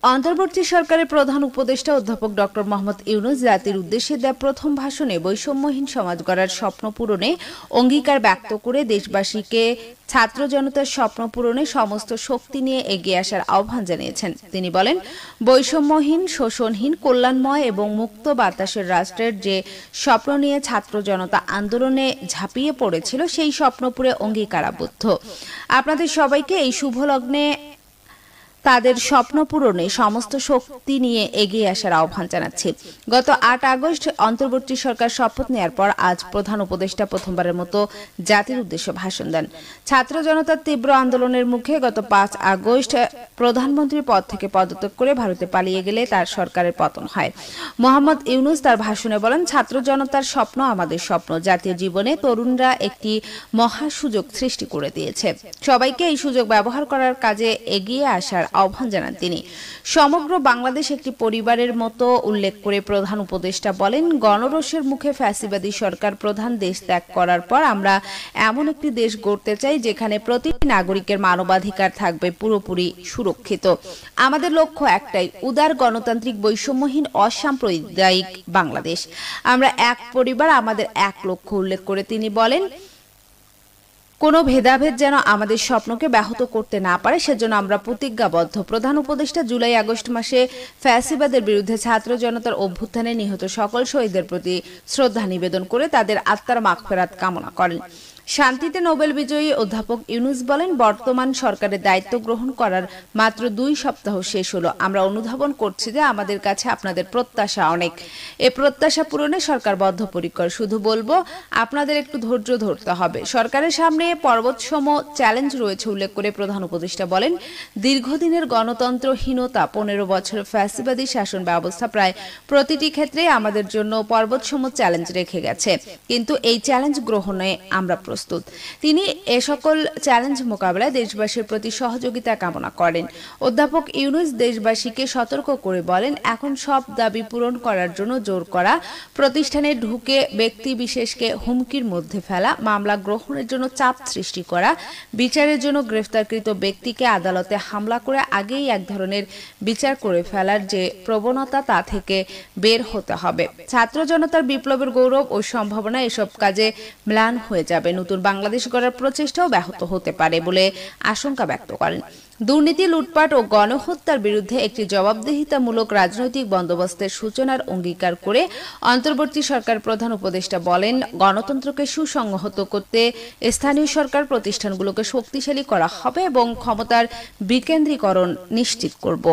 অন্তর্বর্তী সরকারের প্রধান উপদেষ্টা অধ্যাপক ডক্টর মোহাম্মদ ইউনূস জাতির উদ্দেশ্যে দেয়া প্রথম ভাষণে বৈষম্যহীন সমাজ গড়ার স্বপ্ন পূরণে অঙ্গীকার ব্যক্ত করে দেশবাসীকে ছাত্র জনতার স্বপ্ন পূরণে সমস্ত শক্তি নিয়ে এগিয়ে আসার আহ্বান জানিয়েছেন। তিনি বলেন, বৈষম্যহীন, শোষণহীন, কল্যাণময় এবং মুক্ত বাতাসের রাষ্ট্রের যে স্বপ্ন নিয়ে ছাত্র জনতা আন্দোলনে ঝাঁপিয়ে পড়েছিল সেই স্বপ্ন পুরে অঙ্গীকারাবদ্ধ। আপনাদের সবাইকে এই শুভ লগ্নে তাদের স্বপ্ন পূরণে সমস্ত শক্তি নিয়ে এগিয়ে আসার আহ্বান জানাচ্ছি। গত ৮ আগস্ট অন্তর্বর্তী সরকার শপথ নেওয়ার পর আজ প্রধান উপদেষ্টা প্রথমবারের মতো জাতির উদ্দেশ্যে ভাষণ দেন। ছাত্র জনতার তীব্র আন্দোলনের মুখে গত ৫ আগস্ট প্রধানমন্ত্রীর পদ থেকে পদত্যাগ করে ভারতে পালিয়ে গেলে তার সরকারের পতন হয়। মোহাম্মদ ইউনূস তার ভাষণে বলেন, ছাত্র জনতার স্বপ্ন আমাদের স্বপ্ন। জাতীয় জীবনে তরুণরা একটি মহা সুযোগ সৃষ্টি করে দিয়েছে। সবাইকে এই সুযোগ ব্যবহার করার কাজে এগিয়ে আসার আহ্বান জানান তিনি। সমগ্র বাংলাদেশ একটি পরিবারের মতো উল্লেখ করে প্রধান উপদেষ্টা বলেন, গণরোষের মুখে ফ্যাসিবাদী সরকার প্রধান দেশ ত্যাগ করার পর আমরা এমন একটি দেশ গড়তে চাই যেখানে প্রতিটি নাগরিকের মানবাধিকার থাকবে পুরোপুরি সুরক্ষিত। আমাদের লক্ষ্য একটাই, উদার, গণতান্ত্রিক, বৈষম্যহীন, অসাম্প্রদায়িক বাংলাদেশ। আমরা এক পরিবার, আমাদের এক লক্ষ্য উল্লেখ করে তিনি বলেন, কোনো ভেদাভেদ যেন আমাদের স্বপ্নকে ব্যাহত করতে না পারে সেজন্য আমরা প্রতিজ্ঞাবদ্ধ। প্রধান উপদেষ্টা জুলাই আগস্ট মাসে ফ্যাসিবাদের বিরুদ্ধে ছাত্র জনতার অভ্যুত্থানে নিহত সকল শহীদদের প্রতি শ্রদ্ধা নিবেদন করে তাদের আত্মার মাগফিরাত কামনা করেন। শান্তিতে নোবেল বিজয়ী অধ্যাপক ইউনূস বলেন, বর্তমান সরকারের দায়িত্ব গ্রহণ করার মাত্র ২ সপ্তাহ শেষ হলো। আমরা অনুধাবন করছি যে আমাদের কাছে আপনাদের প্রত্যাশা অনেক। এ প্রত্যাশা পূরণে সরকার বদ্ধপরিকর। শুধু বলবো, আপনাদের একটু ধৈর্য ধরতে হবে। সরকারের সামনে পর্বতসম চ্যালেঞ্জ রয়েছে উল্লেখ করে প্রধান উপদেষ্টা বলেন, দীর্ঘদিনের গণতন্ত্রহীনতা, ১৫ বছরের ফ্যাসিবাদী শাসন ব্যবস্থা প্রায় প্রতিটি ক্ষেত্রে আমাদের জন্য পর্বতসম চ্যালেঞ্জ রেখে গেছে, কিন্তু এই চ্যালেঞ্জ গ্রহণে আমরা প্রস্তুত। তিনি এ সকল চ্যালেঞ্জ মোকাবেলায় দেশবাসীর প্রতি সহযোগিতা কামনা করেন। অধ্যাপক ইউনূস দেশবাসীকে সতর্ক করে বলেন, এখন সব দাবি পূরণ করার জন্য জোর করা, প্রতিষ্ঠানে ঢুকে ব্যক্তি বিশেষকে হুমকির মধ্যে ফেলা, মামলা গ্রহণের জন্য চাপ সৃষ্টি করা, বিচারের জন্য গ্রেফতারকৃত ব্যক্তিকে আদালতে হামলা করে আগেই এক ধরনের বিচার করে ফেলার যে প্রবণতা, তা থেকে বের হতে হবে। ছাত্র জনতার বিপ্লবের গৌরব ও সম্ভাবনা এসব কাজে ম্লান হয়ে যাবে। নতুন বাংলাদেশ গড়ার প্রচেষ্টাও ব্যাহত হতে পারে বলে আশঙ্কা ব্যক্ত করেন। দুর্নীতি, লুটপাট ও গণহত্যার বিরুদ্ধে একটি জবাবদিহিতামূলক রাজনৈতিক বন্দোবস্তের সূচনার অঙ্গীকার করে অন্তর্বর্তী সরকার প্রধান উপদেষ্টা বলেন, গণতন্ত্রকে সুসংহত করতে স্থানীয় সরকার প্রতিষ্ঠানগুলোকে শক্তিশালী করা হবে এবং ক্ষমতার বিকেন্দ্রীকরণ নিশ্চিত করব।